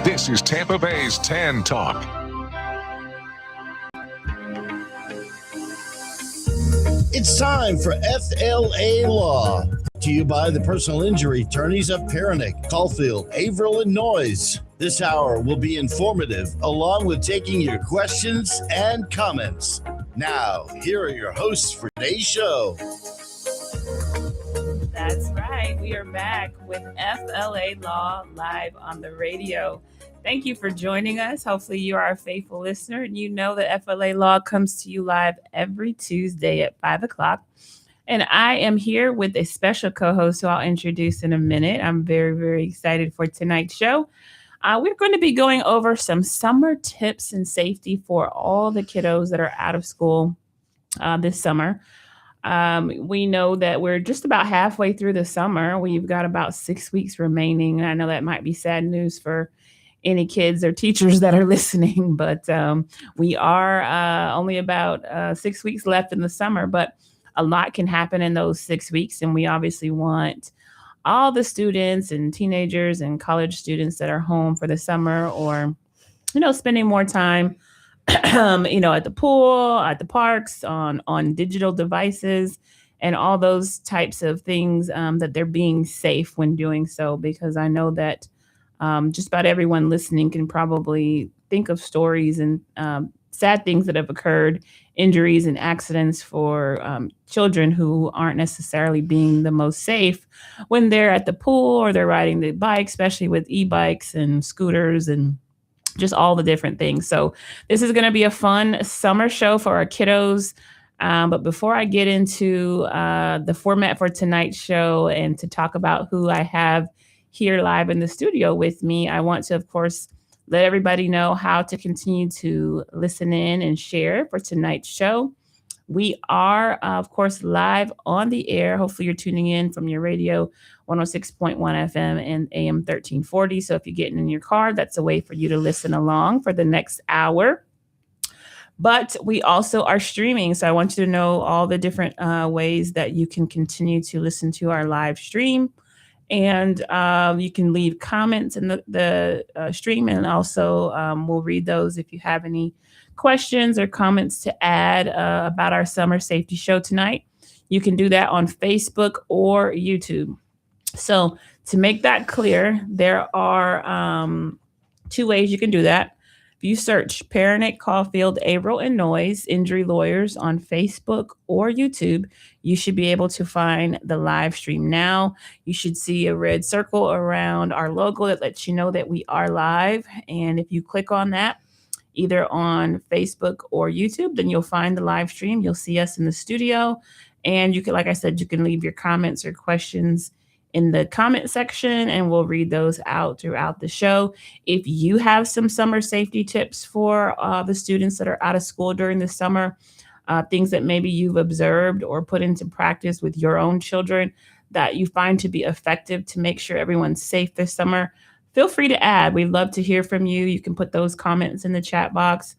This is Tampa Bay's Tan Talk. It's time for FLALAW. To you by the personal injury attorneys of Paranick, Caulfield, Averill, and Noyes. This hour will be informative, along with taking your questions and comments. Now, here are your hosts for today's show. That's right. We are back with FLALAW live on the radio. Thank you for joining us. Hopefully you are a faithful listener and you know that FLALAW comes to you live every Tuesday at 5 o'clock. And I am here with a special co-host who I'll introduce in a minute. I'm very, very excited for tonight's show. We're going to be going over some summer tips and safety for all the kiddos that are out of school this summer. We know that we're just about halfway through the summer. We've got about 6 weeks remaining. I know that might be sad news for any kids or teachers that are listening, but we are only about 6 weeks left in the summer, but a lot can happen in those 6 weeks. And we obviously want all the students and teenagers and college students that are home for the summer or, spending more time, at the pool, at the parks, on digital devices, and all those types of things that they're being safe when doing so, because I know that just about everyone listening can probably think of stories and sad things that have occurred, injuries and accidents for children who aren't necessarily being the most safe when they're at the pool or they're riding the bike, especially with e-bikes and scooters and just all the different things. So this is going to be a fun summer show for our kiddos. But before I get into the format for tonight's show and to talk about who I have here live in the studio with me, I want to, of course, let everybody know how to continue to listen in and share for tonight's show. We are, of course, live on the air. Hopefully you're tuning in from your radio, 106.1 FM and AM 1340. So if you're getting in your car, that's a way for you to listen along for the next hour. But we also are streaming. So I want you to know all the different ways that you can continue to listen to our live stream. And you can leave comments in the stream, and also we'll read those if you have any questions or comments to add about our summer safety show tonight. You can do that on Facebook or YouTube. So to make that clear, there are 2 ways you can do that. If you search Paranick, Caulfield, Averill, and Noyes Injury Lawyers on Facebook or YouTube, you should be able to find the live stream now. You should see a red circle around our logo that lets you know that we are live. And if you click on that, either on Facebook or YouTube, then you'll find the live stream. You'll see us in the studio. And you can, like I said, you can leave your comments or questions in the comment section, and we'll read those out throughout the show. If you have some summer safety tips for the students that are out of school during the summer, things that maybe you've observed or put into practice with your own children that you find to be effective to make sure everyone's safe this summer, feel free to add. We'd love to hear from you. You can put those comments in the chat box,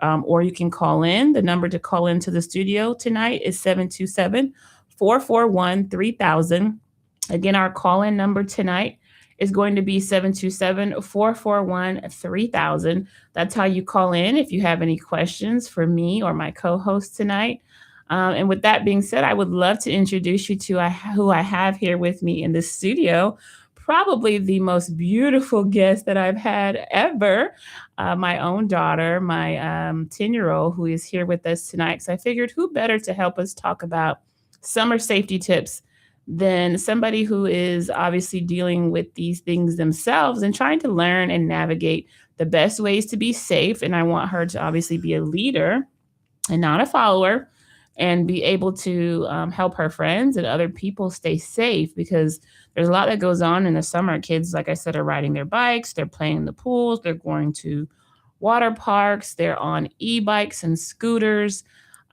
or you can call in. The number to call into the studio tonight is 727-441-3000. Again, our call-in number tonight is going to be 727-441-3000. That's how you call in if you have any questions for me or my co-host tonight. And with that being said, I would love to introduce you to who I have here with me in the studio. Probably the most beautiful guest that I've had ever. My own daughter, my 10-year-old, who is here with us tonight. So I figured who better to help us talk about summer safety tips than somebody who is obviously dealing with these things themselves and trying to learn and navigate the best ways to be safe. And I want her to obviously be a leader and not a follower, and be able to help her friends and other people stay safe, because there's a lot that goes on in the summer. Kids, like I said, are riding their bikes, they're playing in the pools, they're going to water parks, they're on e-bikes and scooters,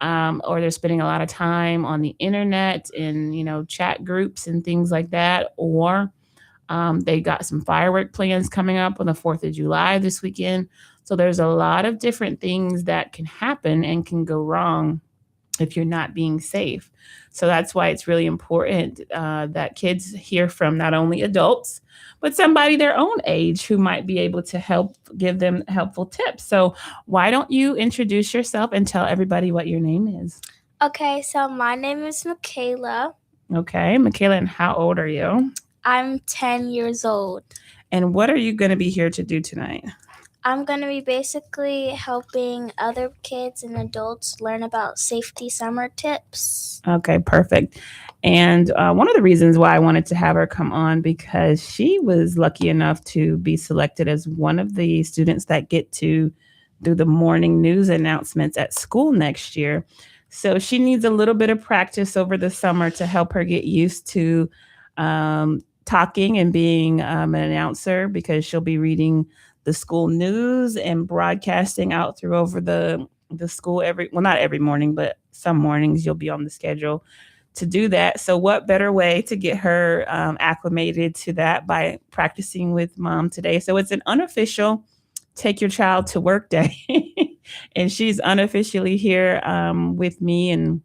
or they're spending a lot of time on the internet in, chat groups and things like that. Or they got some firework plans coming up on the 4th of July this weekend. So there's a lot of different things that can happen and can go wrong if you're not being safe. So that's why it's really important that kids hear from not only adults, but somebody their own age who might be able to help give them helpful tips. So why don't you introduce yourself and tell everybody what your name is? Okay, so my name is Mikayla. Okay, Mikayla, and how old are you? I'm 10 years old. And what are you going to be here to do tonight? I'm going to be basically helping other kids and adults learn about safety summer tips. Okay, perfect. And one of the reasons why I wanted to have her come on because she was lucky enough to be selected as one of the students that get to do the morning news announcements at school next year. So she needs a little bit of practice over the summer to help her get used to talking and being an announcer because she'll be reading the school news and broadcasting out through over the school not every morning, but some mornings you'll be on the schedule to do that. So what better way to get her acclimated to that by practicing with mom today? So it's an unofficial take your child to work day. And she's unofficially here with me and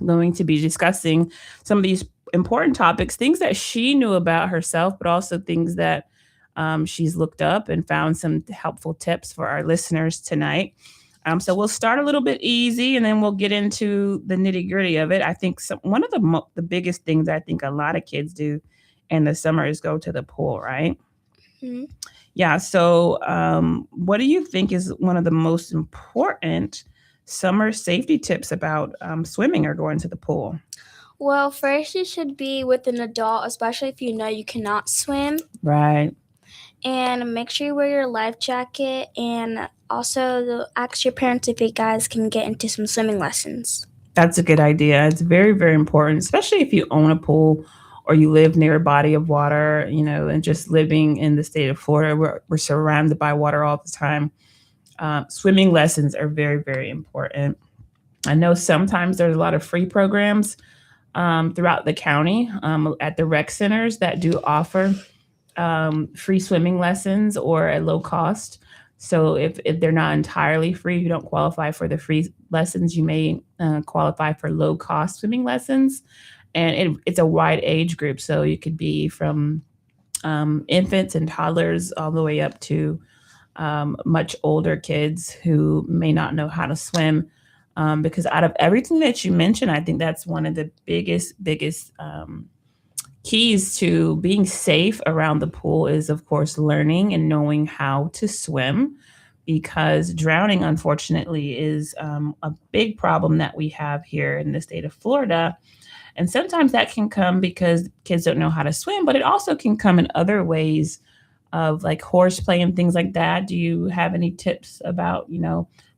going to be discussing some of these important topics, things that she knew about herself, but also things that she's looked up and found some helpful tips for our listeners tonight. So we'll start a little bit easy and then we'll get into the nitty gritty of it. I think one of the biggest things I think a lot of kids do in the summer is go to the pool, right? Mm-hmm. Yeah. So what do you think is one of the most important summer safety tips about swimming or going to the pool? Well, first you should be with an adult, especially if you know you cannot swim. Right. And make sure you wear your life jacket, and also ask your parents if you guys can get into some swimming lessons. That's a good idea. It's very, very important, especially if you own a pool or you live near a body of water, and just living in the state of Florida, we're surrounded by water all the time. Swimming lessons are very, very important. I know sometimes there's a lot of free programs throughout the county at the rec centers that do offer free swimming lessons or at low cost. So if they're not entirely free, you don't qualify for the free lessons, you may qualify for low cost swimming lessons. And it's a wide age group. So you could be from infants and toddlers all the way up to much older kids who may not know how to swim. Because out of everything that you mentioned, I think that's one of the biggest keys to being safe around the pool is, of course, learning and knowing how to swim, because drowning, unfortunately, is a big problem that we have here in the state of Florida. And sometimes that can come because kids don't know how to swim, but it also can come in other ways of like horseplay and things like that. Do you have any tips about,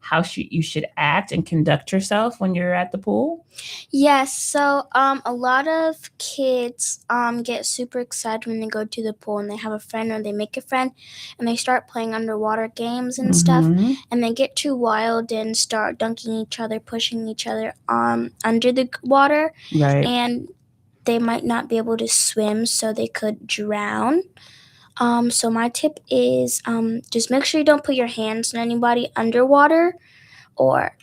how you should act and conduct yourself when you're at the pool? Yes, so a lot of kids get super excited when they go to the pool and they have a friend or they make a friend and they start playing underwater games and stuff, and they get too wild and start dunking each other, pushing each other under the water, Right. and they might not be able to swim, so they could drown. So my tip is just make sure you don't put your hands on anybody underwater or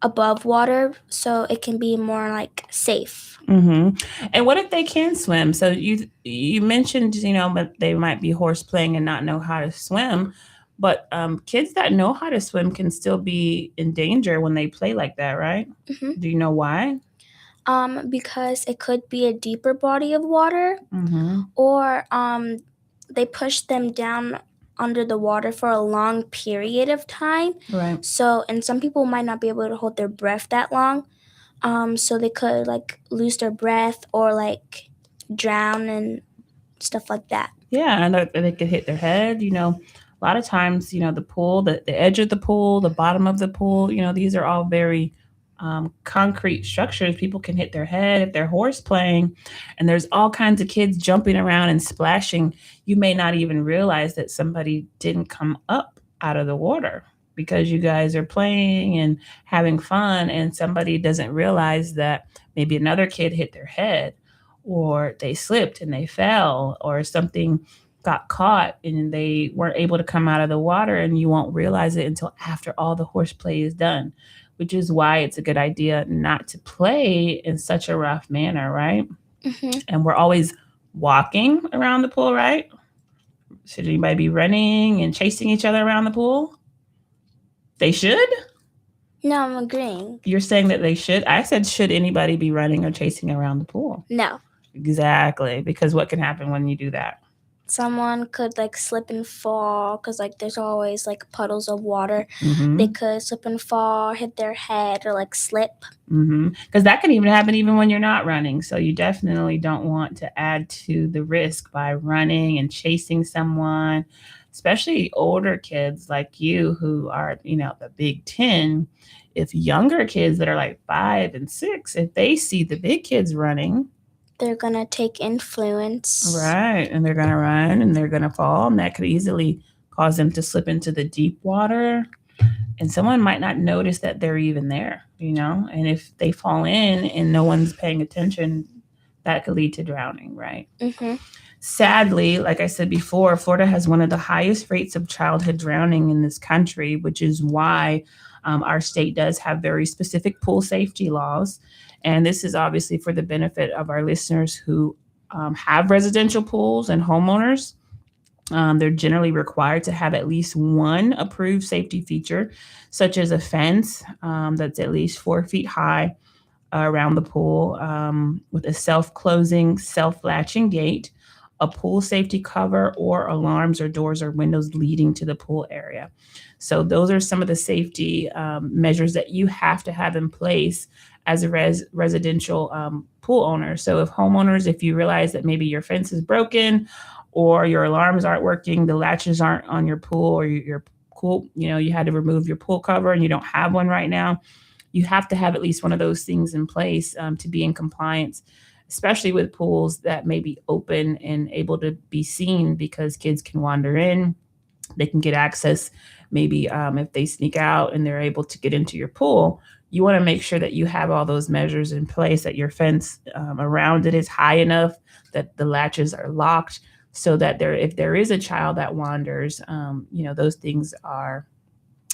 above water, so it can be more like safe. And what if they can swim? So you mentioned, but they might be horse playing and not know how to swim. But kids that know how to swim can still be in danger when they play like that, right? Mm-hmm. Do you know why? Because it could be a deeper body of water, or they push them down under the water for a long period of time. Right. So, and some people might not be able to hold their breath that long. So they could like lose their breath or like drown and stuff like that. Yeah, and they could hit their head. A lot of times, the pool, the edge of the pool, the bottom of the pool, these are all very concrete structures. People can hit their head if they're horse playing, and there's all kinds of kids jumping around and splashing. You may not even realize that somebody didn't come up out of the water because you guys are playing and having fun, and somebody doesn't realize that maybe another kid hit their head, or they slipped and they fell, or something got caught and they weren't able to come out of the water, and you won't realize it until after all the horseplay is done. which is why it's a good idea not to play in such a rough manner, right? Mm-hmm. And we're always walking around the pool, right? Should anybody be running and chasing each other around the pool? They should? No, I'm agreeing. You're saying that they should? I said, should anybody be running or chasing around the pool? No. Exactly. Because what can happen when you do that? Someone could like slip and fall because like there's always like puddles of water. Mm-hmm. They could slip and fall, hit their head, or like slip. Because that can even happen even when you're not running. So you definitely don't want to add to the risk by running and chasing someone, especially older kids like you who are, the Big 10. If younger kids that are like 5 and 6, if they see the big kids running, they're going to take influence. Right. And they're going to run and they're going to fall. And that could easily cause them to slip into the deep water. And someone might not notice that they're even there, And if they fall in and no one's paying attention, that could lead to drowning, right? Mm-hmm. Sadly, like I said before, Florida has one of the highest rates of childhood drowning in this country, which is why our state does have very specific pool safety laws. And this is obviously for the benefit of our listeners who have residential pools and homeowners. They're generally required to have at least one approved safety feature, such as a fence that's at least 4 feet high around the pool with a self-closing, self-latching gate, a pool safety cover, or alarms or doors or windows leading to the pool area. So those are some of the safety measures that you have to have in place as a residential pool owner. So if you realize that maybe your fence is broken or your alarms aren't working, the latches aren't on your pool, or your pool, you had to remove your pool cover and you don't have one right now, you have to have at least one of those things in place to be in compliance, especially with pools that may be open and able to be seen, because kids can wander in. They can get access. Maybe if they sneak out and they're able to get into your pool, you want to make sure that you have all those measures in place, that your fence around it is high enough, that the latches are locked, so that if there is a child that wanders, those things are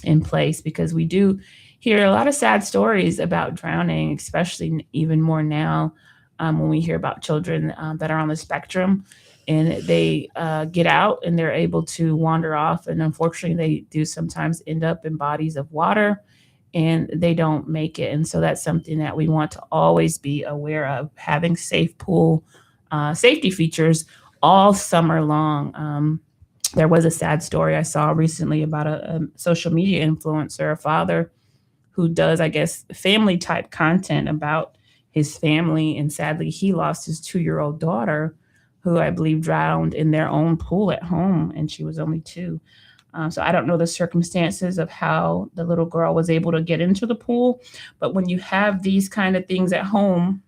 in place, because we do hear a lot of sad stories about drowning, especially even more now when we hear about children that are on the spectrum and they get out and they're able to wander off. And unfortunately, they do sometimes end up in bodies of water and they don't make it. And so that's something that we want to always be aware of, having safe pool safety features all summer long. There was a sad story I saw recently about a social media influencer, a father who does, I guess, family type content about his family. And sadly, he lost his 2-year-old daughter, who I believe drowned in their own pool at home. And she was only 2. So I don't know the circumstances of how the little girl was able to get into the pool. But when you have these kind of things at home,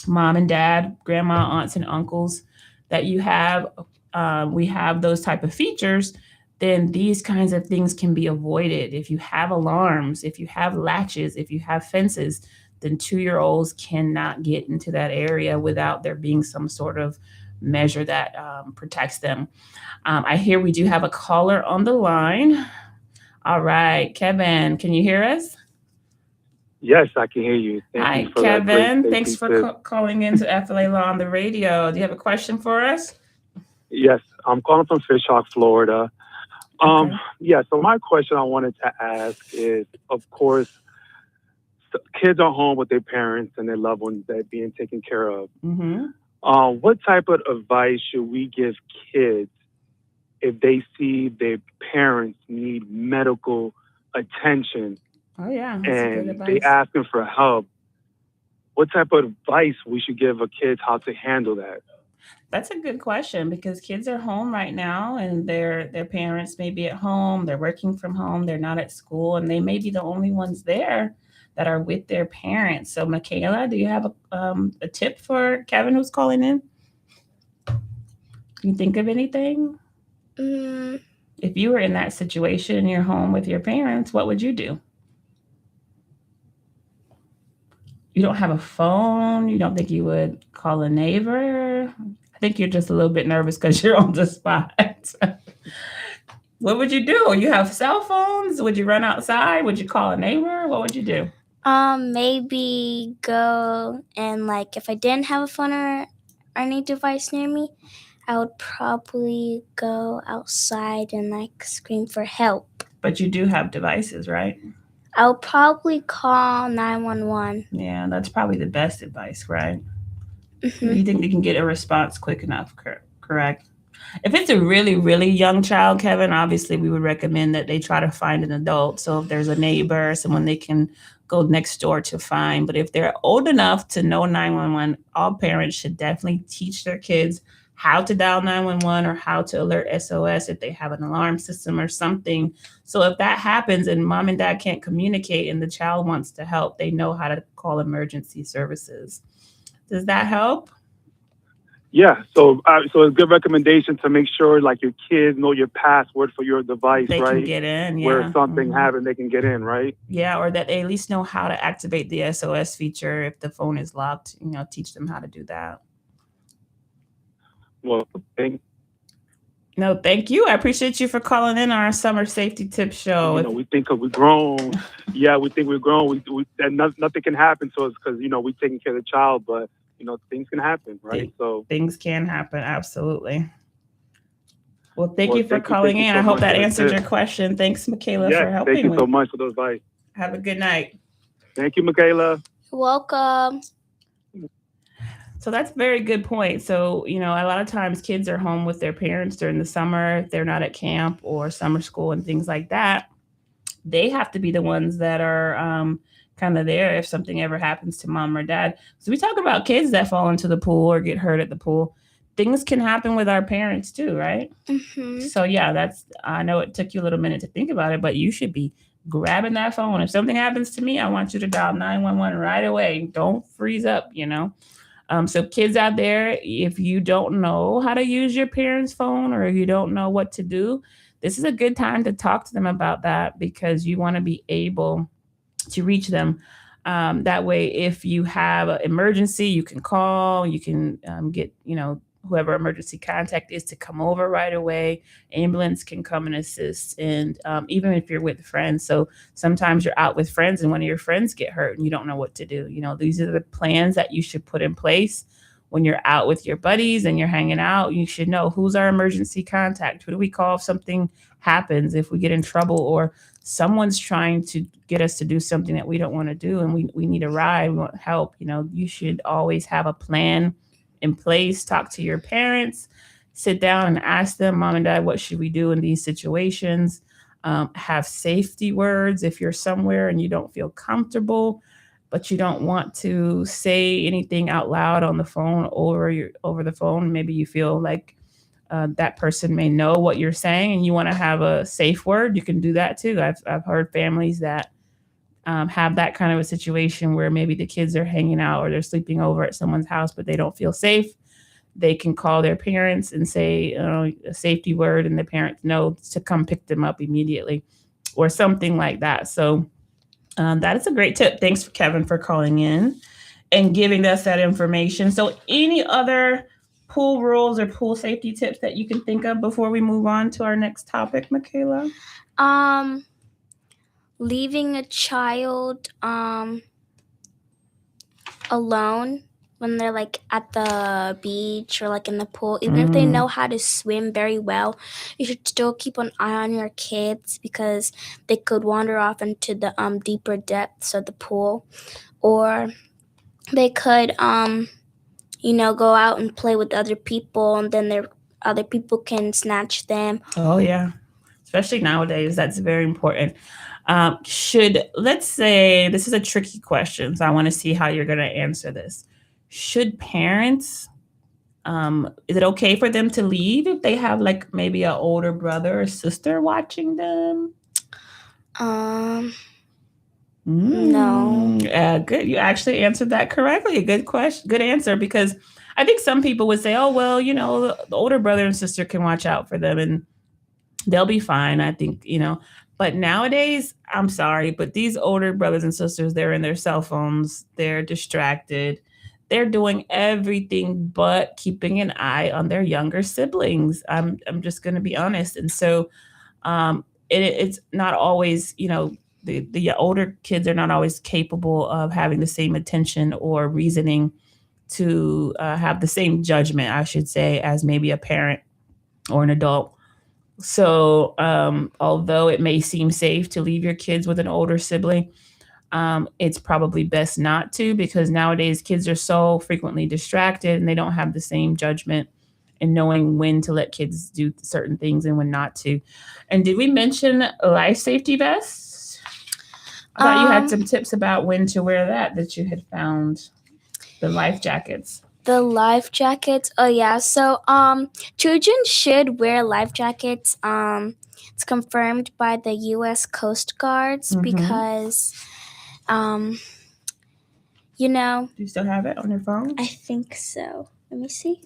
mom and dad, grandma, aunts and uncles, that you have, we have those type of features, then these kinds of things can be avoided. If you have alarms, if you have latches, if you have fences, then 2-year-olds cannot get into that area without there being some sort of measure that protects them. I hear we do have a caller on the line. All right, Kevin, can you hear us? Yes, I can hear you. Hi, Kevin. Thanks for calling into FLALAW on the radio. Do you have a question for us? Yes, I'm calling from Fishhawk, Florida. Okay. Yeah, so my question I wanted to ask is, of course, kids are home with their parents and their loved ones that are being taken care of. Mm-hmm. What type of advice should we give kids if they see their parents need medical attention? Oh, yeah. And they asking for help? What type of advice we should give a kid how to handle that? That's a good question, because kids are home right now and their parents may be at home. They're working from home. They're not at school, and they may be the only ones there that are with their parents. So, Mikayla, do you have a tip for Kevin who's calling in? Can you think of anything? If you were in that situation in your home with your parents, what would you do? You don't have a phone? You don't think you would call a neighbor? I think you're just a little bit nervous because you're on the spot. What would you do? You have cell phones? Would you run outside? Would you call a neighbor? What would you do? Maybe go and like if I didn't have a phone or any device near me, I would probably go outside and like scream for help. But you do have devices, right? I would probably call 911. Yeah, that's probably the best advice, right? Mm-hmm. You think they can get a response quick enough, correct? If it's a really, really young child, Kevin, obviously we would recommend that they try to find an adult. So if there's a neighbor, someone they can go next door to find. But if they're old enough to know 911, all parents should definitely teach their kids how to dial 911 or how to alert SOS if they have an alarm system or something. So if that happens and mom and dad can't communicate and the child wants to help, they know how to call emergency services. Does that help? Yeah, so it's a good recommendation to make sure like your kids know your password for your device, They right? can get in, yeah. Where something happens, they can get in, right? Yeah, or that they at least know how to activate the SOS feature if the phone is locked. Teach them how to do that. Well, thank you. I appreciate you for calling in our summer safety tip show. we think we're grown. Yeah, we think we're grown. And nothing can happen to us because we're taking care of the child, but things can happen, right? So things can happen, absolutely. Well, thank you for calling in. I hope that answered your question. Thanks, Mikayla, for helping. Thank you so much for those advice. Have a good night. Thank you, Mikayla. You're welcome. So that's a very good point. So, a lot of times kids are home with their parents during the summer. If they're not at camp or summer school and things like that, they have to be the ones that are kind of there if something ever happens to mom or dad. So we talk about kids that fall into the pool or get hurt at the pool. Things can happen with our parents too, right? Mm-hmm. So yeah, I know it took you a little minute to think about it, but you should be grabbing that phone. If something happens to me, I want you to dial 911 right away. Don't freeze up, So kids out there, if you don't know how to use your parents' phone or you don't know what to do, this is a good time to talk to them about that because you want to be able to reach them. That way, if you have an emergency, you can call, you can get, whoever emergency contact is to come over right away. Ambulance can come and assist. And even if you're with friends. So sometimes you're out with friends and one of your friends get hurt and you don't know what to do. These are the plans that you should put in place when you're out with your buddies and you're hanging out. You should know who's our emergency contact. Who do we call if something happens, if we get in trouble or someone's trying to get us to do something that we don't want to do and we need a ride, we want help. You should always have a plan in place. Talk to your parents, sit down and ask them, mom and dad, what should we do in these situations? Have safety words if you're somewhere and you don't feel comfortable, but you don't want to say anything out loud on the phone over the phone. Maybe you feel like that person may know what you're saying and you want to have a safe word. You can do that too. I've heard families that have that kind of a situation where maybe the kids are hanging out or they're sleeping over at someone's house, but they don't feel safe. They can call their parents and say a safety word and the parents know to come pick them up immediately or something like that. So that is a great tip. Thanks, Kevin, for calling in and giving us that information. So any other pool rules or pool safety tips that you can think of before we move on to our next topic, Mikayla? Leaving a child alone when they're like at the beach or like in the pool, even if they know how to swim very well, you should still keep an eye on your kids because they could wander off into the deeper depths of the pool, or they could go out and play with other people and then other people can snatch them. Oh yeah, especially nowadays, that's very important. Let's say this is a tricky question, so I want to see how you're going to answer this. Should parents, is it okay for them to leave if they have like maybe an older brother or sister watching them? No. Good. You actually answered that correctly. A good question. Good answer, because I think some people would say, oh, well, the older brother and sister can watch out for them and they'll be fine. I think, but nowadays, I'm sorry, but these older brothers and sisters, they're in their cell phones. They're distracted. They're doing everything but keeping an eye on their younger siblings. I'm just going to be honest. And so it's not always, the older kids are not always capable of having the same attention or reasoning to have the same judgment, I should say, as maybe a parent or an adult. So, although it may seem safe to leave your kids with an older sibling, it's probably best not to, because nowadays kids are so frequently distracted and they don't have the same judgment and knowing when to let kids do certain things and when not to. And did we mention life safety vests? I thought you had some tips about when to wear that you had found. The life jackets. The life jackets. Oh yeah. So children should wear life jackets. It's confirmed by the US Coast Guards because you know. Do you still have it on your phone? I think so. Let me see.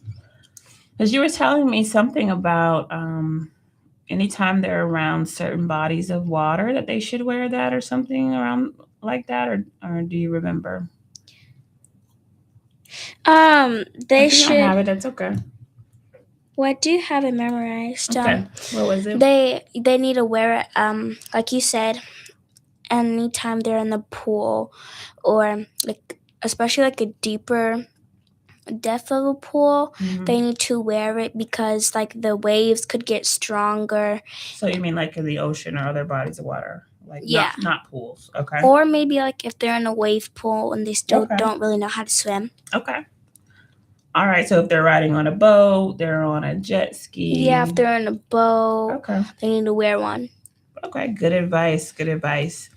Because you were telling me something about anytime they're around certain bodies of water that they should wear that or something around like that, or do you remember? They should have it. That's okay. Well, I do have it memorized. Okay. What was it? They need to wear it. Like you said, anytime they're in the pool, or like especially like a deeper depth of a pool, they need to wear it because like the waves could get stronger. So you mean like in the ocean or other bodies of water? Like not pools. Okay. Or maybe like if they're in a wave pool and they still don't really know how to swim. Okay. All right. So if they're riding on a boat, they're on a jet ski. Yeah, if they're in a boat, they need to wear one. Okay. Good advice. Good advice.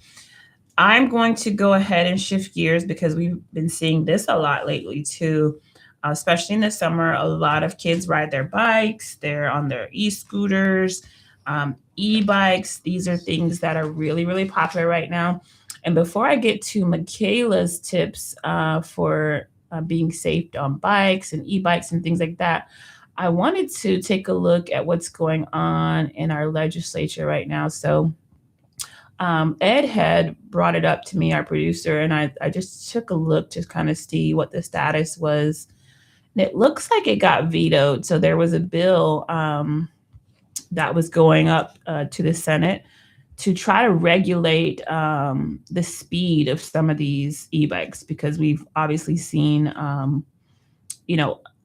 I'm going to go ahead and shift gears because we've been seeing this a lot lately too, especially in the summer. A lot of kids ride their bikes. They're on their e-scooters, e-bikes. These are things that are really, really popular right now. And before I get to Mikayla's tips for being safe on bikes and e-bikes and things like that, I wanted to take a look at what's going on in our legislature right now. So Ed had brought it up to me, our producer, and I just took a look to kind of see what the status was. And it looks like it got vetoed. So there was a bill that was going up to the Senate to try to regulate the speed of some of these e-bikes, because we've obviously seen,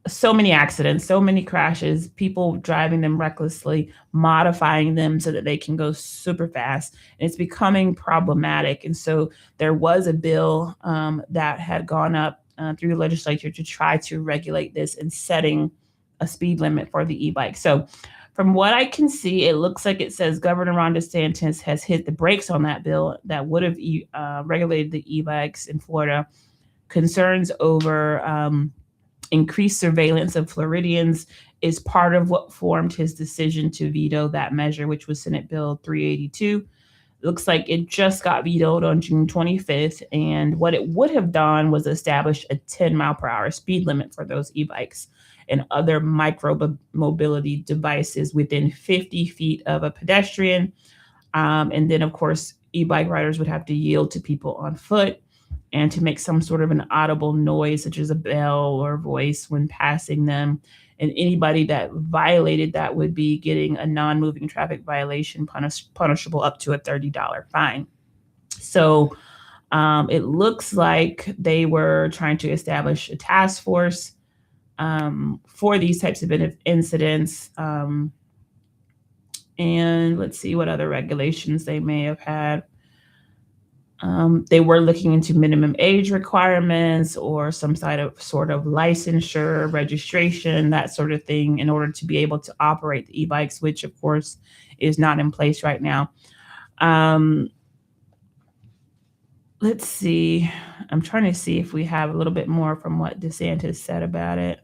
so many accidents, so many crashes, people driving them recklessly, modifying them so that they can go super fast. And it's becoming problematic. And so there was a bill that had gone up through the legislature to try to regulate this and setting a speed limit for the e-bike. So from what I can see, it looks like it says Governor Ron DeSantis has hit the brakes on that bill that would have regulated the e-bikes in Florida. Concerns over increased surveillance of Floridians is part of what formed his decision to veto that measure, which was Senate Bill 382. It looks like it just got vetoed on June 25th. And what it would have done was establish a 10 mile per hour speed limit for those e-bikes and other micro mobility devices within 50 feet of a pedestrian. And then, of course, e-bike riders would have to yield to people on foot and to make some sort of an audible noise, such as a bell or voice when passing them. And anybody that violated that would be getting a non-moving traffic violation punishable up to a $30 fine. So it looks like they were trying to establish a task force for these types of incidents. And let's see what other regulations they may have had. They were looking into minimum age requirements or some sort of licensure, registration, that sort of thing, in order to be able to operate the e-bikes, which of course is not in place right now. Let's see. I'm trying to see if we have a little bit more from what DeSantis said about it.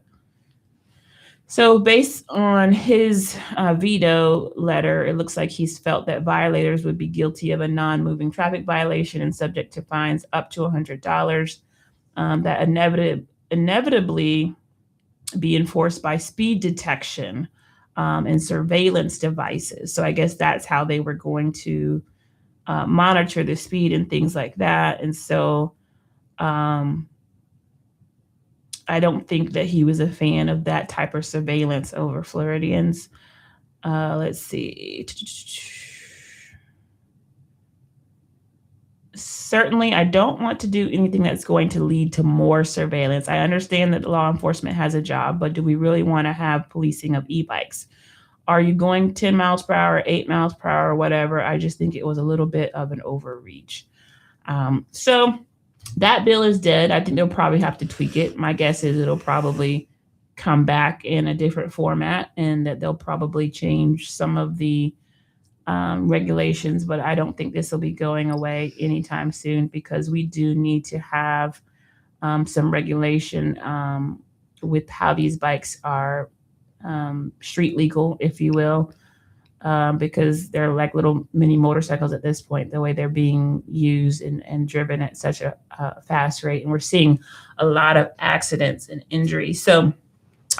So based on his veto letter, it looks like he's felt that violators would be guilty of a non-moving traffic violation and subject to fines up to $100 that inevitably be enforced by speed detection and surveillance devices. So I guess that's how they were going to monitor the speed and things like that. And so I don't think that he was a fan of that type of surveillance over Floridians. Let's see. certainly, I don't want to do anything that's going to lead to more surveillance. I understand that law enforcement has a job, but do we really want to have policing of e-bikes? Are you going 10 miles per hour, 8 miles per hour, or whatever? I just think it was a little bit of an overreach. So that bill is dead. I think they'll probably have to tweak it. My guess is it'll probably come back in a different format, and that they'll probably change some of the regulations, but I don't think this will be going away anytime soon, because we do need to have some regulation with how these bikes are street legal, if you will, because they're like little mini motorcycles at this point, the way they're being used and driven at such a fast rate. And we're seeing a lot of accidents and injuries. So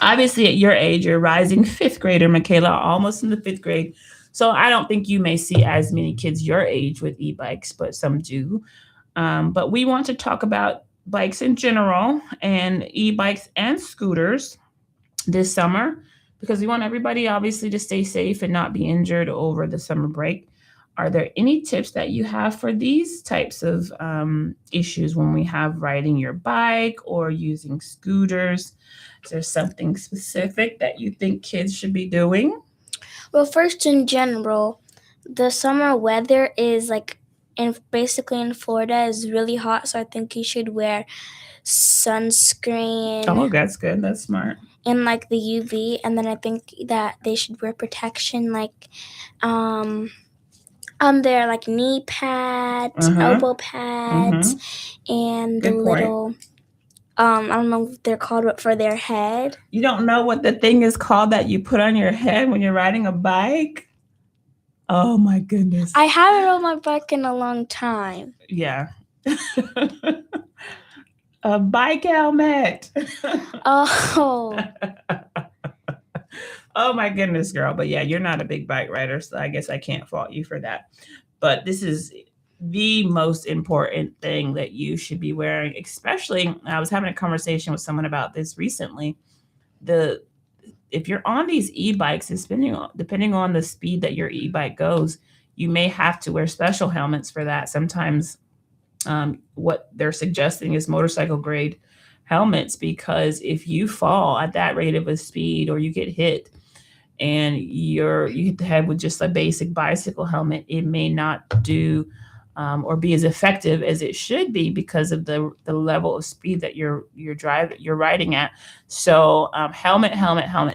obviously at your age, you're rising fifth grader, Mikayla, almost in the fifth grade. So I don't think you may see as many kids your age with e-bikes, but some do. But we want to talk about bikes in general and e-bikes and scooters this summer, because we want everybody obviously to stay safe and not be injured over the summer break. Are there any tips that you have for these types of issues when we have riding your bike or using scooters? Is there something specific that you think kids should be doing? Well, first, in general, the summer weather is basically in Florida is really hot, so I think you should wear sunscreen. Oh, that's good. That's smart. And the UV, and then I think that they should wear protection on their knee pads, elbow pads, and Good the point. little I don't know what they're called, but for their head. You don't know what the thing is called that you put on your head when you're riding a bike? Oh my goodness. I haven't rode my bike in a long time. Yeah. A bike helmet. Oh. Oh my goodness, girl. But yeah, you're not a big bike rider, so I guess I can't fault you for that. But this is the most important thing that you should be wearing, especially, I was having a conversation with someone about this recently. If you're on these e-bikes, depending on the speed that your e-bike goes, you may have to wear special helmets for that. Sometimes what they're suggesting is motorcycle grade helmets, because if you fall at that rate of a speed or you get hit and you hit the head with just a basic bicycle helmet, it may not do or be as effective as it should be because of the level of speed that you're riding at. So helmet.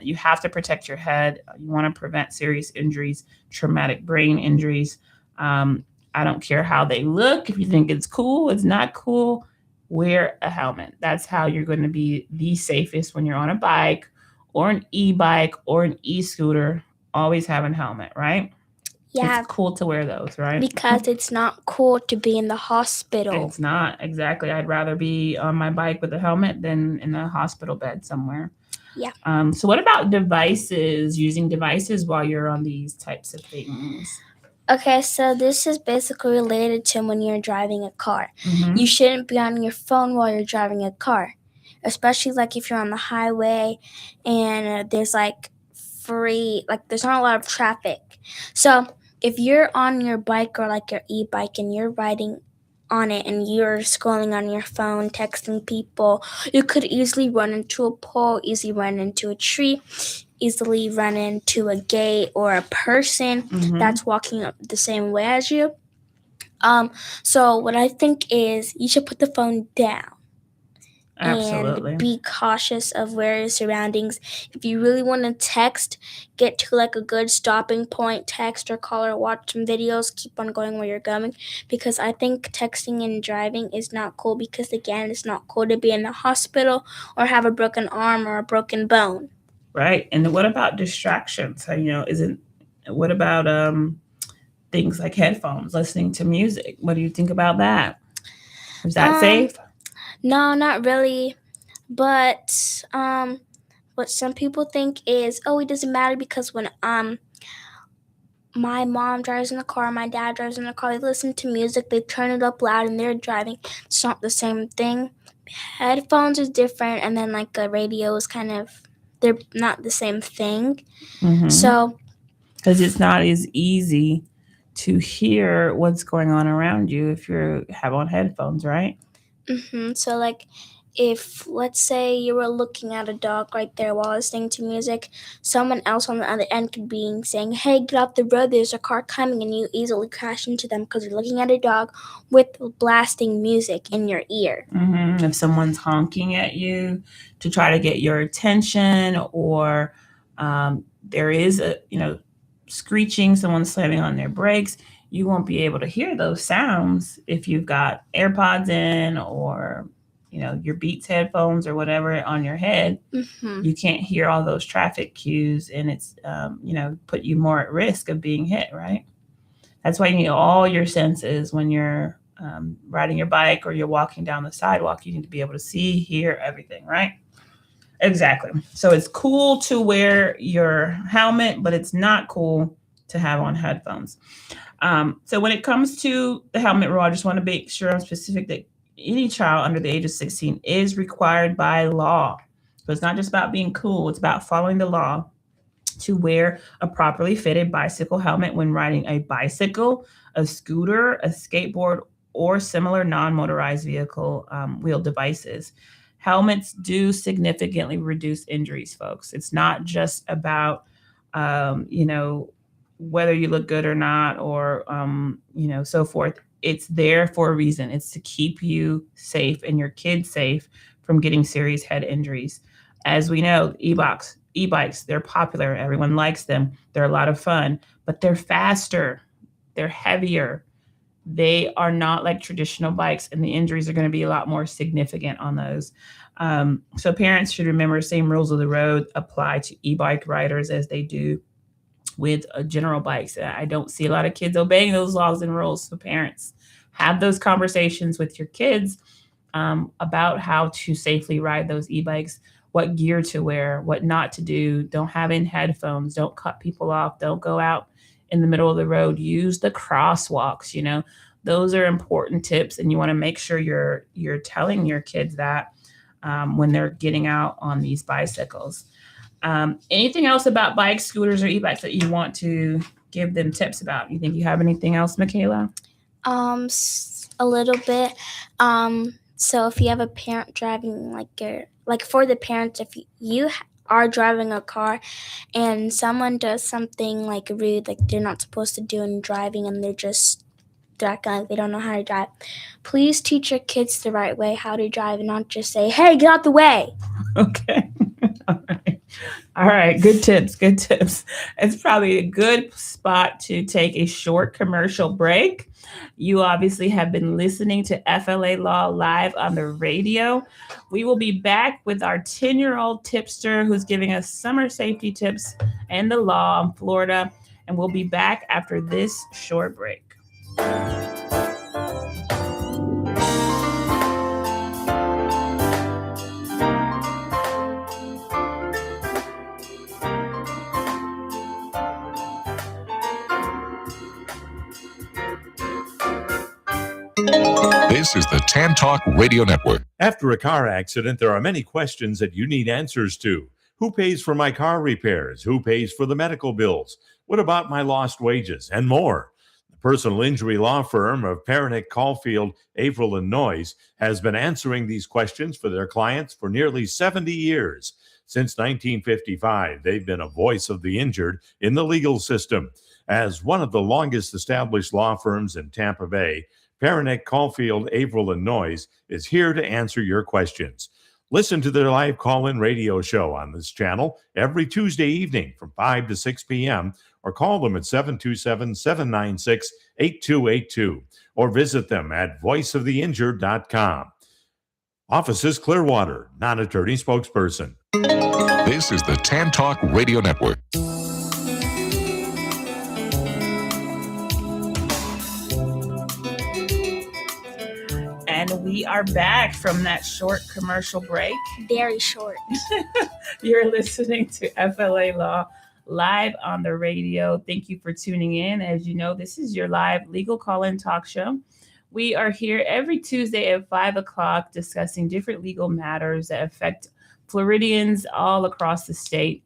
You have to protect your head. You want to prevent serious injuries, traumatic brain injuries. I don't care how they look. If you think it's cool, it's not cool, wear a helmet. That's how you're going to be the safest when you're on a bike or an e-bike or an e-scooter. Always have a helmet, right? Yeah. It's cool to wear those, right? Because it's not cool to be in the hospital. It's not, exactly. I'd rather be on my bike with a helmet than in a hospital bed somewhere. Yeah. So what about devices, using devices while you're on these types of things? Okay, so this is basically related to when you're driving a car. Mm-hmm. You shouldn't be on your phone while you're driving a car, especially if you're on the highway and there's there's not a lot of traffic. So if you're on your bike or your e-bike and you're riding on it and you're scrolling on your phone, texting people, you could easily run into a pole, easily run into a tree, easily run into a gate or a person that's walking up the same way as you. So what I think is you should put the phone down. Absolutely. And be cautious of where your surroundings. If you really want to text, get to a good stopping point, text or call or watch some videos, keep on going where you're going. Because I think texting and driving is not cool, because again, it's not cool to be in the hospital or have a broken arm or a broken bone. Right. And what about distractions? What about things like headphones, listening to music? What do you think about that? Is that safe? No, not really. But what some people think is, it doesn't matter, because when my mom drives in the car, my dad drives in the car, they listen to music, they turn it up loud and they're driving. It's not the same thing. Headphones is different, and then a radio is they're not the same thing. Mm-hmm. So, because it's not as easy to hear what's going on around you if you have on headphones, right? So, like, if, let's say, you were looking at a dog right there while listening to music, someone else on the other end could be saying, hey, get off the road, there's a car coming, and you easily crash into them because you're looking at a dog with blasting music in your ear. If someone's honking at you to try to get your attention, or there is a, screeching, someone slamming on their brakes, you won't be able to hear those sounds if you've got AirPods in, or your Beats headphones or whatever on your head. You can't hear all those traffic cues, and it's put you more at risk of being hit, right? That's why you need all your senses when you're riding your bike or you're walking down the sidewalk. You need to be able to see, hear everything, right? Exactly. So it's cool to wear your helmet, but it's not cool to have on headphones. So when it comes to the helmet rule, I just want to make sure I'm specific that any child under the age of 16 is required by law. So it's not just about being cool. It's about following the law to wear a properly fitted bicycle helmet when riding a bicycle, a scooter, a skateboard, or similar non-motorized vehicle wheel devices. Helmets do significantly reduce injuries, folks. It's not just about, whether you look good or not, or, so forth. It's there for a reason. It's to keep you safe and your kids safe from getting serious head injuries. As we know, e-bikes, they're popular. Everyone likes them. They're a lot of fun, but they're faster. They're heavier. They are not like traditional bikes, and the injuries are going to be a lot more significant on those. So parents should remember same rules of the road apply to e-bike riders as they do with general bikes. I don't see a lot of kids obeying those laws and rules. So parents, have those conversations with your kids about how to safely ride those e-bikes, what gear to wear, what not to do. Don't have in headphones. Don't cut people off. Don't go out in the middle of the road. Use the crosswalks. Those are important tips, and you want to make sure you're telling your kids that when they're getting out on these bicycles. Anything else about bikes, scooters, or e-bikes that you want to give them tips about? You think you have anything else, Mikayla? A little bit. So if you have a parent driving, for the parents, if you are driving a car and someone does something rude, they're not supposed to do in driving, and they're just acting like they don't know how to drive, please teach your kids the right way how to drive, and not just say, hey, get out the way. Okay. All right. Good tips. It's probably a good spot to take a short commercial break. You obviously have been listening to FLA Law live on the radio. We will be back with our 10-year-old tipster who's giving us summer safety tips and the law in Florida. And we'll be back after this short break. This is the Tan Talk Radio Network. After a car accident, there are many questions that you need answers to. Who pays for my car repairs? Who pays for the medical bills? What about my lost wages? And more. The personal injury law firm of Pernick, Caulfield, Averill, and Noyes has been answering these questions for their clients for nearly 70 years. Since 1955, they've been a voice of the injured in the legal system. As one of the longest established law firms in Tampa Bay, Pernick, Caulfield, Averill, and Noyes is here to answer your questions. Listen to their live call-in radio show on this channel every Tuesday evening from 5 to 6 p.m. or call them at 727-796-8282 or visit them at voiceoftheinjured.com. Offices Clearwater, non-attorney spokesperson. This is the Tan Talk Radio Network. And we are back from that short commercial break. Very short. You're listening to FLA Law live on the radio. Thank you for tuning in. As you know, this is your live legal call-in talk show. We are here every Tuesday at 5 o'clock discussing different legal matters that affect Floridians all across the state.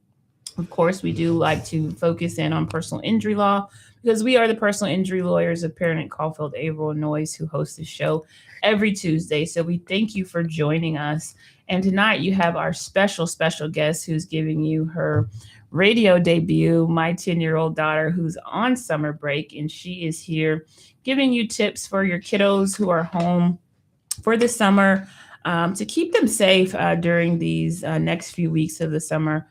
Of course, we do like to focus in on personal injury law because we are the personal injury lawyers of Parent Caulfield, Averill, and Noyes, who host the show every Tuesday. So we thank you for joining us. And tonight you have our special guest who's giving you her radio debut, my 10-year-old daughter who's on summer break, and she is here giving you tips for your kiddos who are home for the summer, to keep them safe during these next few weeks of the summer.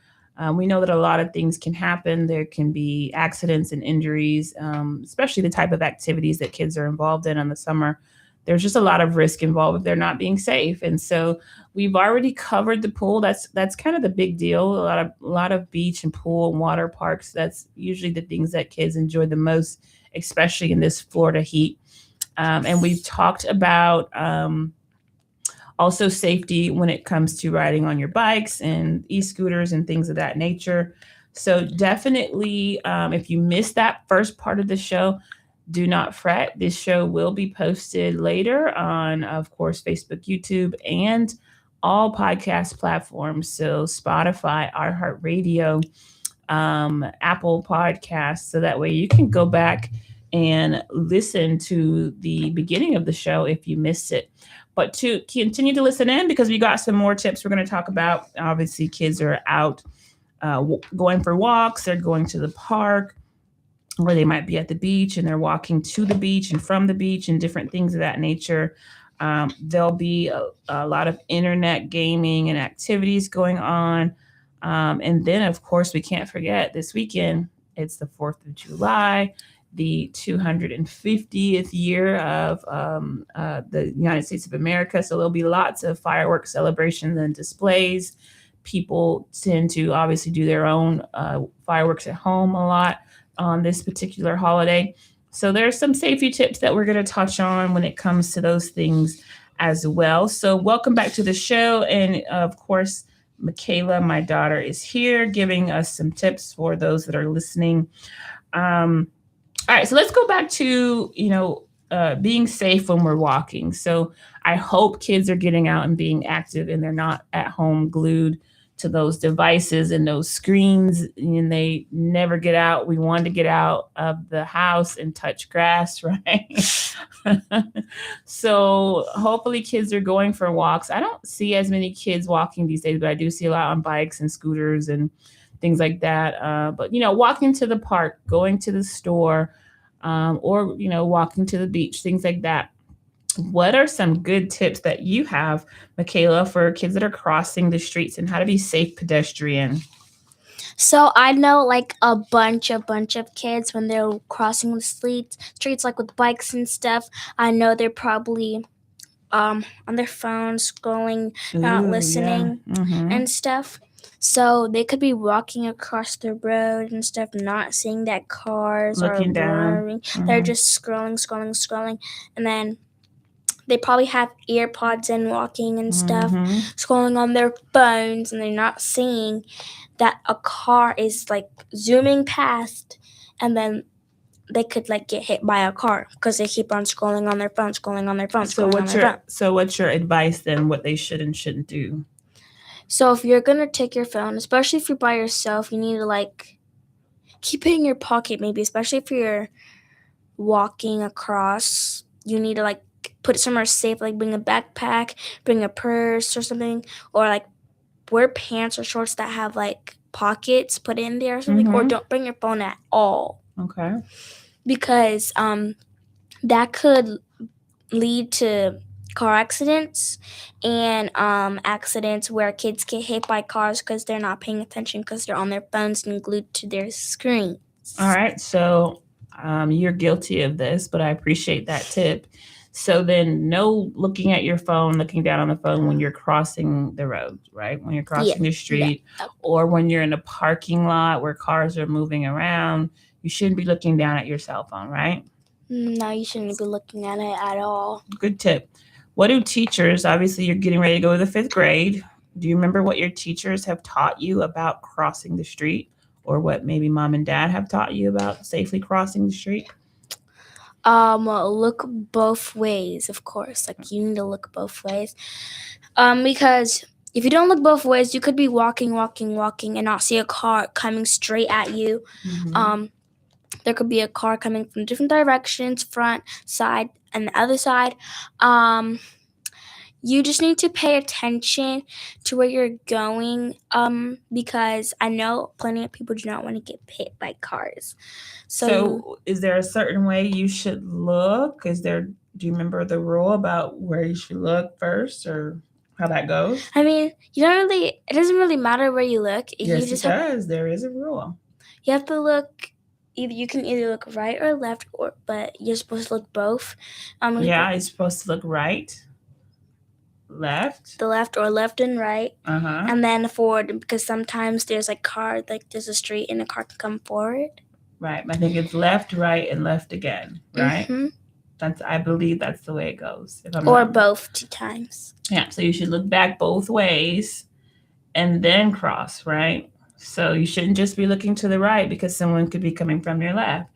We know that a lot of things can happen. There can be accidents and injuries, especially the type of activities that kids are involved in the summer. There's just a lot of risk involved if they're not being safe. And so we've already covered the pool. That's kind of the big deal. A lot of beach and pool and water parks. That's usually the things that kids enjoy the most, especially in this Florida heat. And we've talked about also safety when it comes to riding on your bikes and e-scooters and things of that nature. So definitely, if you missed that first part of the show, do not fret. This show will be posted later on, of course, Facebook, YouTube, and all podcast platforms. So Spotify, iHeartRadio, Apple Podcasts. So that way you can go back and listen to the beginning of the show if you missed it. But to continue to listen in, because we got some more tips we're going to talk about. Obviously, kids are out going for walks. They're going to the park, or they might be at the beach and they're walking to the beach and from the beach and different things of that nature. There'll be a lot of internet gaming and activities going on. And then, of course, we can't forget this weekend, it's the 4th of July. The 250th year of the United States of America. So there'll be lots of fireworks celebrations and displays. People tend to obviously do their own fireworks at home a lot on this particular holiday. So there's some safety tips that we're going to touch on when it comes to those things as well. So welcome back to the show. And of course, Mikayla, my daughter, is here giving us some tips for those that are listening. All right, so let's go back to, being safe when we're walking. So I hope kids are getting out and being active and they're not at home glued to those devices and those screens, and they never get out. We want to get out of the house and touch grass, right? So hopefully kids are going for walks. I don't see as many kids walking these days, but I do see a lot on bikes and scooters and things like that. But, walking to the park, going to the store, or, walking to the beach, things like that. What are some good tips that you have, Mikayla, for kids that are crossing the streets and how to be safe pedestrian? So I know like a bunch of kids when they're crossing the streets like with bikes and stuff. I know they're probably on their phones scrolling, not listening and stuff. So they could be walking across the road and stuff, not seeing that cars Looking are blurring. They're just scrolling. And then they probably have earpods in walking and stuff, scrolling on their phones, and they're not seeing that a car is like zooming past, and then they could like get hit by a car because they keep on scrolling on their phone. So what's your advice then, what they should and shouldn't do? So if you're going to take your phone, especially if you're by yourself, you need to like keep it in your pocket maybe, especially if you're walking across. You need to like put it somewhere safe, like bring a backpack, bring a purse or something, or like wear pants or shorts that have like pockets put in there or something, or don't bring your phone at all. Okay. Because that could lead to car accidents and accidents where kids get hit by cars because they're not paying attention because they're on their phones and glued to their screens. All right. So you're guilty of this, but I appreciate that tip. So then no looking at your phone, looking down on the phone when you're crossing the road, right? When you're crossing the street or when you're in a parking lot where cars are moving around, you shouldn't be looking down at your cell phone, right? No, you shouldn't be looking at it at all. Good tip. What do teachers, obviously you're getting ready to go to the 5th grade. Do you remember what your teachers have taught you about crossing the street, or what maybe mom and dad have taught you about safely crossing the street? Look both ways, of course. Like you need to look both ways. Because if you don't look both ways, you could be walking and not see a car coming straight at you. there could be a car coming from different directions, front, side, and the other side. You just need to pay attention to where you're going, because I know plenty of people do not want to get hit by cars. So is there a certain way you should look? Do you remember the rule about where you should look first, or how that goes? I mean, it doesn't really matter where you look. Yes, You just it does. There is a rule. You have to look. You can either look right or left, but you're supposed to look both. You're supposed to look right, left, the left, or left and right, and then forward, because sometimes there's there's a street and a car can come forward. Right. I think it's left, right, and left again. Right. I believe that's the way it goes. Or both 2 times. Yeah. So you should look back both ways and then cross, right? So you shouldn't just be looking to the right because someone could be coming from your left,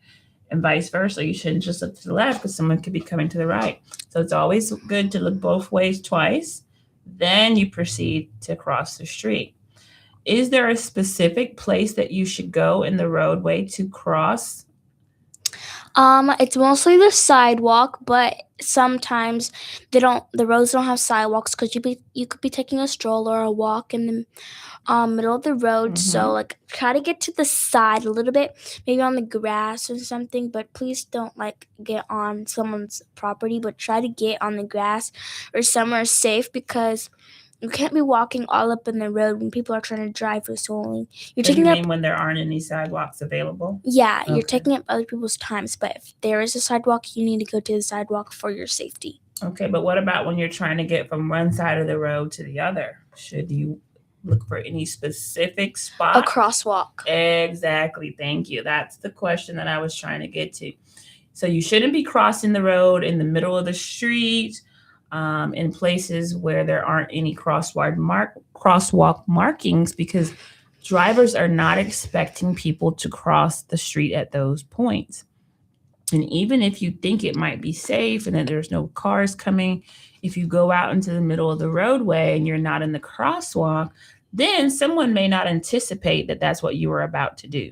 and vice versa. You shouldn't just look to the left because someone could be coming to the right. So it's always good to look both ways twice. Then you proceed to cross the street. Is there a specific place that you should go in the roadway to cross? It's mostly the sidewalk, but sometimes the roads don't have sidewalks because you could be taking a stroll or a walk in the middle of the road. So try to get to the side a little bit, maybe on the grass or something, but please don't get on someone's property, but try to get on the grass or somewhere safe, because you can't be walking all up in the road when people are trying to drive for slowly. When there aren't any sidewalks available? Yeah, you're taking up other people's times. But if there is a sidewalk, you need to go to the sidewalk for your safety. Okay, but what about when you're trying to get from one side of the road to the other? Should you look for any specific spot? A crosswalk. Exactly. Thank you. That's the question that I was trying to get to. So you shouldn't be crossing the road in the middle of the street, in places where there aren't any crosswalk markings, because drivers are not expecting people to cross the street at those points. And even if you think it might be safe and that there's no cars coming, if you go out into the middle of the roadway and you're not in the crosswalk, then someone may not anticipate that that's what you were about to do.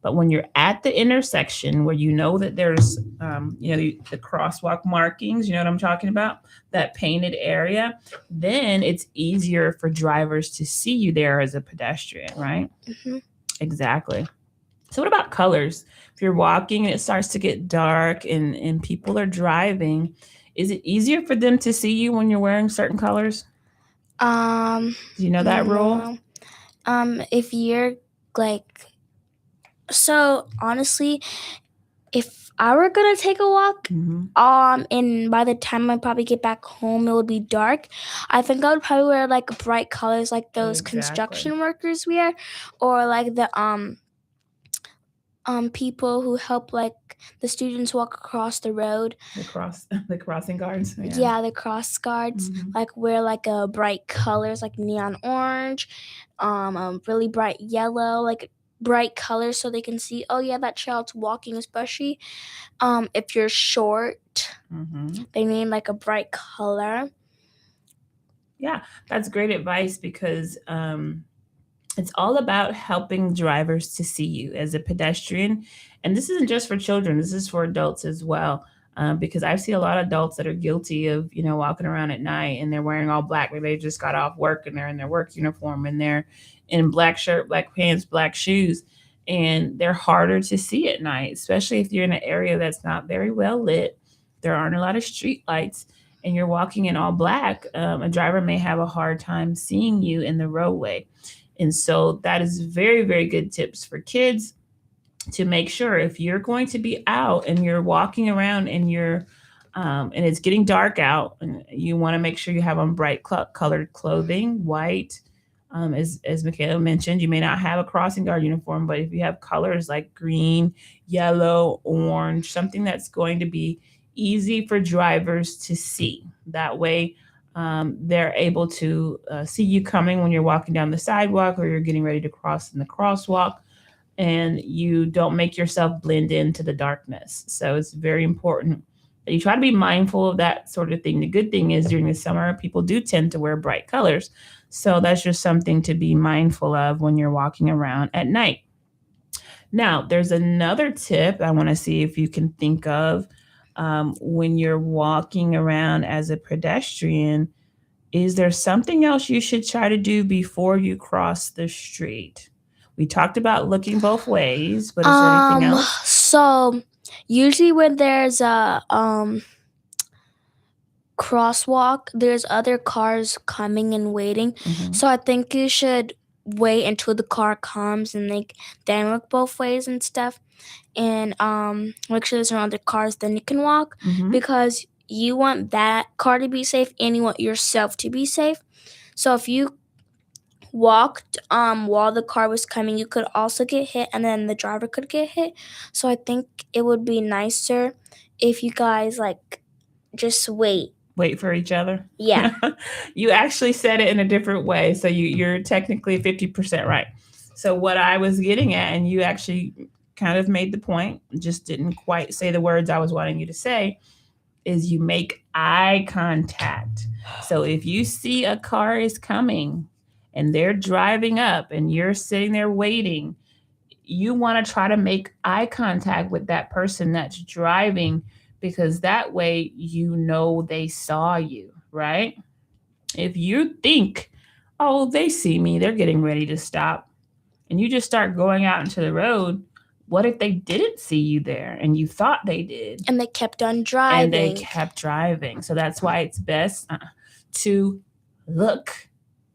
But when you're at the intersection where you know that there's, the crosswalk markings, you know what I'm talking about, that painted area, then it's easier for drivers to see you there as a pedestrian, right? Exactly. So what about colors? If you're walking and it starts to get dark and people are driving, is it easier for them to see you when you're wearing certain colors? Do you know that rule? If you're so honestly, if I were gonna take a walk, and by the time I probably get back home, it would be dark. I think I would probably wear bright colors like those construction workers wear, or the people who help the students walk across the road. The crossing guards. Yeah, the cross guards wear a bright colors like neon orange, really bright yellow, bright colors so they can see, oh yeah, that child's walking, especially if you're short. They need a bright color. Yeah, that's great advice, because it's all about helping drivers to see you as a pedestrian. And this isn't just for children, this is for adults as well. Because I see a lot of adults that are guilty of, walking around at night and they're wearing all black. Maybe they just got off work and they're in their work uniform and they're in black shirt, black pants, black shoes, and they're harder to see at night, especially if you're in an area that's not very well lit. There aren't a lot of street lights and you're walking in all black. A driver may have a hard time seeing you in the roadway. And so that is very, very good tips for kids to make sure if you're going to be out and you're walking around and you're and it's getting dark out, and you want to make sure you have on bright colored clothing, white. As Mikayla mentioned, you may not have a crossing guard uniform, but if you have colors like green, yellow, orange, something that's going to be easy for drivers to see. That way, they're able to see you coming when you're walking down the sidewalk or you're getting ready to cross in the crosswalk, and you don't make yourself blend into the darkness. So it's very important that you try to be mindful of that sort of thing. The good thing is during the summer, people do tend to wear bright colors. So that's just something to be mindful of when you're walking around at night. Now, there's another tip I want to see if you can think of when you're walking around as a pedestrian. Is there something else you should try to do before you cross the street? We talked about looking both ways, but is there anything else? So usually when there's a crosswalk, there's other cars coming and waiting. Mhm. So I think you should wait until the car comes and then look both ways and stuff, and make sure there's no other cars. Then you can walk Mhm. because you want that car to be safe and you want yourself to be safe. So if you walked while the car was coming, you could also get hit, and then the driver could get hit. So I think it would be nicer if you guys just wait. Wait for each other? Yeah. You actually said it in a different way, so you're technically 50% right. So what I was getting at, and you actually kind of made the point, just didn't quite say the words I was wanting you to say, is you make eye contact. So if you see a car is coming and they're driving up and you're sitting there waiting, you want to try to make eye contact with that person that's driving, because that way you know they saw you, right? If you think, oh, they see me, they're getting ready to stop, and you just start going out into the road, what if they didn't see you there and you thought they did? And they kept on driving. And they kept driving. So that's why it's best to look,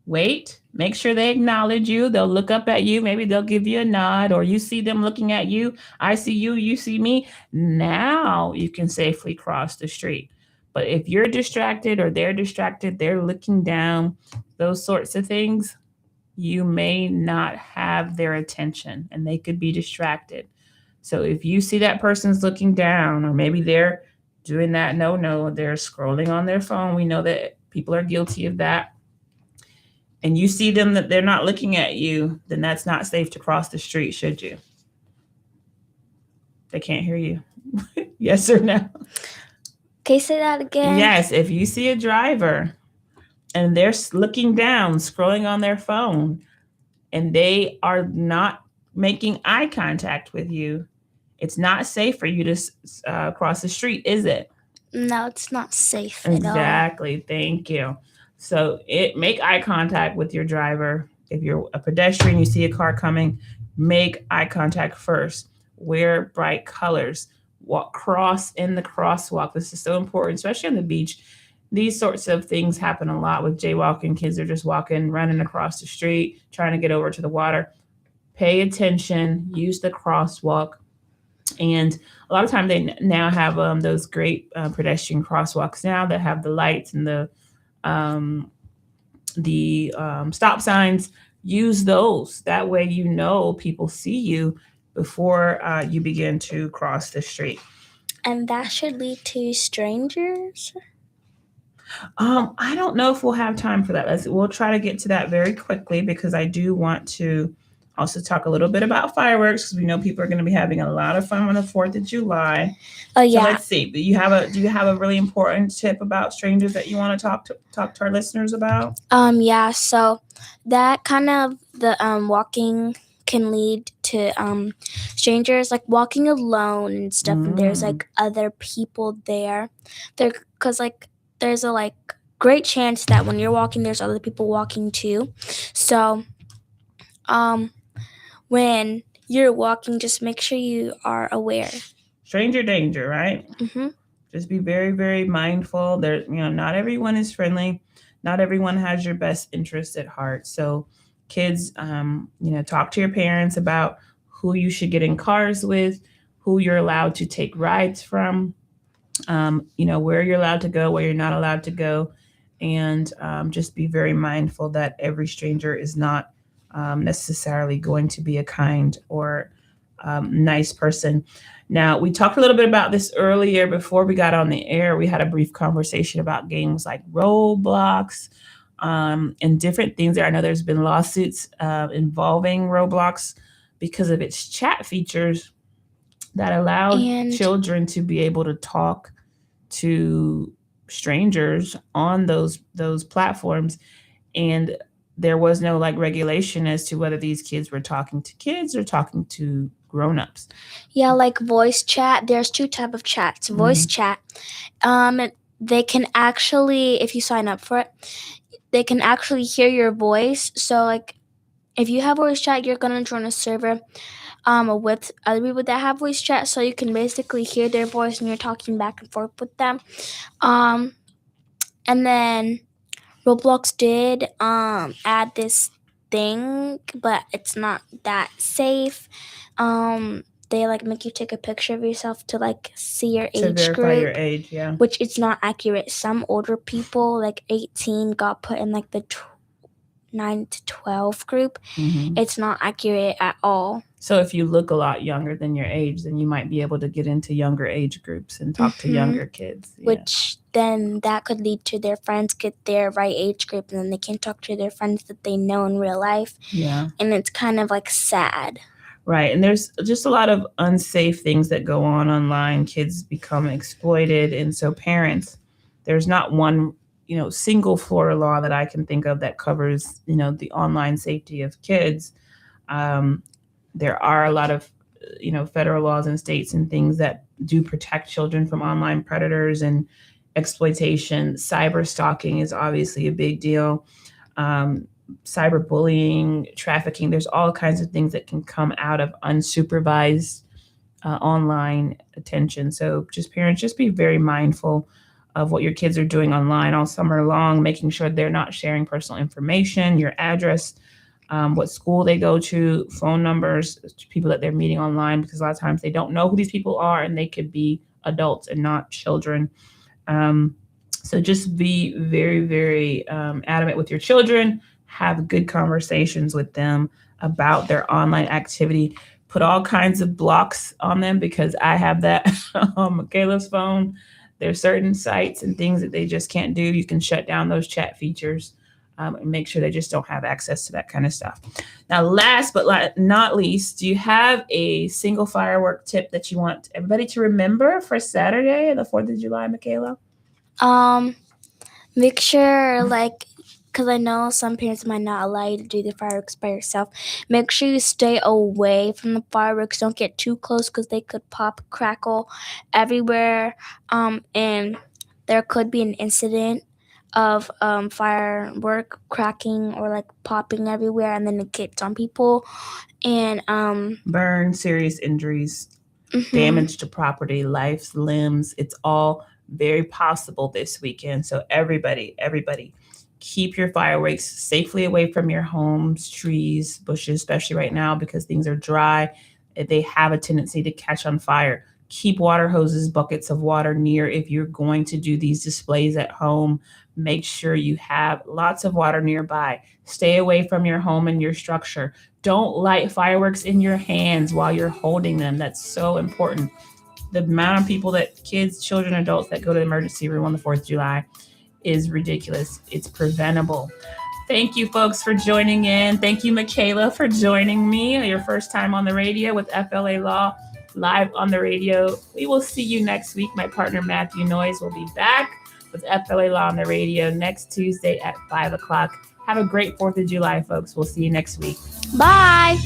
wait, make sure they acknowledge you. They'll look up at you. Maybe they'll give you a nod, or you see them looking at you. I see you, you see me. Now you can safely cross the street. But if you're distracted or they're distracted, they're looking down, those sorts of things, you may not have their attention and they could be distracted. So if you see that person's looking down, or maybe they're doing that, they're scrolling on their phone. We know that people are guilty of that. And you see them that they're not looking at you, then that's not safe to cross the street, should you? They can't hear you. Yes or no? Can you say that again? Yes, if you see a driver and they're looking down, scrolling on their phone, and they are not making eye contact with you, it's not safe for you to cross the street, is it? No, it's not safe at all. Exactly. Thank you. So make eye contact with your driver. If you're a pedestrian, you see a car coming, make eye contact first. Wear bright colors. Cross in the crosswalk. This is so important, especially on the beach. These sorts of things happen a lot with jaywalking. Kids are just walking, running across the street, trying to get over to the water. Pay attention. Use the crosswalk. And a lot of time they now have those great pedestrian crosswalks now that have the lights and the stop signs. Use those. That way you know people see you before you begin to cross the street. And that should lead to strangers? I don't know if we'll have time for that. We'll try to get to that very quickly, because I do want to also talk a little bit about fireworks, because we know people are going to be having a lot of fun on the 4th of July. Oh, yeah. So let's see. Do you have a really important tip about strangers that you want to talk to our listeners about? Yeah. So that kind of the walking can lead to strangers, like walking alone and stuff. And there's other people there. Because there's a great chance that when you're walking, there's other people walking too. So when you're walking, just make sure you are aware. Stranger danger, right? Mm-hmm. Just be very, very mindful. Not everyone is friendly. Not everyone has your best interest at heart. So kids, talk to your parents about who you should get in cars with, who you're allowed to take rides from, where you're allowed to go, where you're not allowed to go. And just be very mindful that every stranger is not necessarily going to be a kind or nice person. Now, we talked a little bit about this earlier before we got on the air. We had a brief conversation about games like Roblox and different things there. I know there's been lawsuits involving Roblox because of its chat features that allowed children to be able to talk to strangers on those platforms. And there was no regulation as to whether these kids were talking to kids or talking to grown-ups. Yeah, like voice chat. There's 2 types of chats. Voice chat. They can actually, if you sign up for it, they can actually hear your voice. So like if you have voice chat, you're gonna join a server with other people that have voice chat, so you can basically hear their voice and you're talking back and forth with them. And then Roblox did add this thing, but it's not that safe. They like make you take a picture of yourself to like see your To age verify group, your age, yeah. which is not accurate. Some older people, like 18, got put in like the 9 to 12 group. It's not accurate at all. So if you look a lot younger than your age, then you might be able to get into younger age groups and talk to younger kids. Yeah. Which then that could lead to their friends get their right age group, and then they can talk to their friends that they know in real life. Yeah. And it's kind of like sad. Right. And there's just a lot of unsafe things that go on online. Kids become exploited. And so parents, there's not one, single Florida law that I can think of that covers, the online safety of kids. There are a lot of, federal laws and states and things that do protect children from online predators and exploitation. Cyber stalking is obviously a big deal. Cyberbullying, trafficking, there's all kinds of things that can come out of unsupervised online attention. So parents, just be very mindful of what your kids are doing online all summer long, making sure they're not sharing personal information, your address, what school they go to, phone numbers, people that they're meeting online, because a lot of times they don't know who these people are and they could be adults and not children. So just be very, very adamant with your children. Have good conversations with them about their online activity. Put all kinds of blocks on them, because I have that on Mikayla's phone. There's certain sites and things that they just can't do. You can shut down those chat features and make sure they just don't have access to that kind of stuff. Now, last but not least, do you have a single firework tip that you want everybody to remember for Saturday, the 4th of July, Mikayla? Make sure, because I know some parents might not allow you to do the fireworks by yourself. Make sure you stay away from the fireworks. Don't get too close, because they could pop, crackle everywhere. And there could be an incident of firework cracking or popping everywhere, and then it gets on people and burn, serious injuries, damage to property, lives, limbs. It's all very possible this weekend. So everybody, keep your fireworks safely away from your homes, trees, bushes, especially right now because things are dry. They have a tendency to catch on fire. Keep water hoses, buckets of water near if you're going to do these displays at home. Make sure you have lots of water nearby. Stay away from your home and your structure. Don't light fireworks in your hands while you're holding them. That's so important. The amount of people kids, children, adults that go to the emergency room on the 4th of July is ridiculous. It's preventable. Thank you, folks, for joining in. Thank you, Mikayla, for joining me. Your first time on the radio with FLA Law, live on the radio. We will see you next week. My partner, Matthew Noyes, will be back with FLA Law on the radio next Tuesday at 5 o'clock. Have a great 4th of July, folks. We'll see you next week. Bye.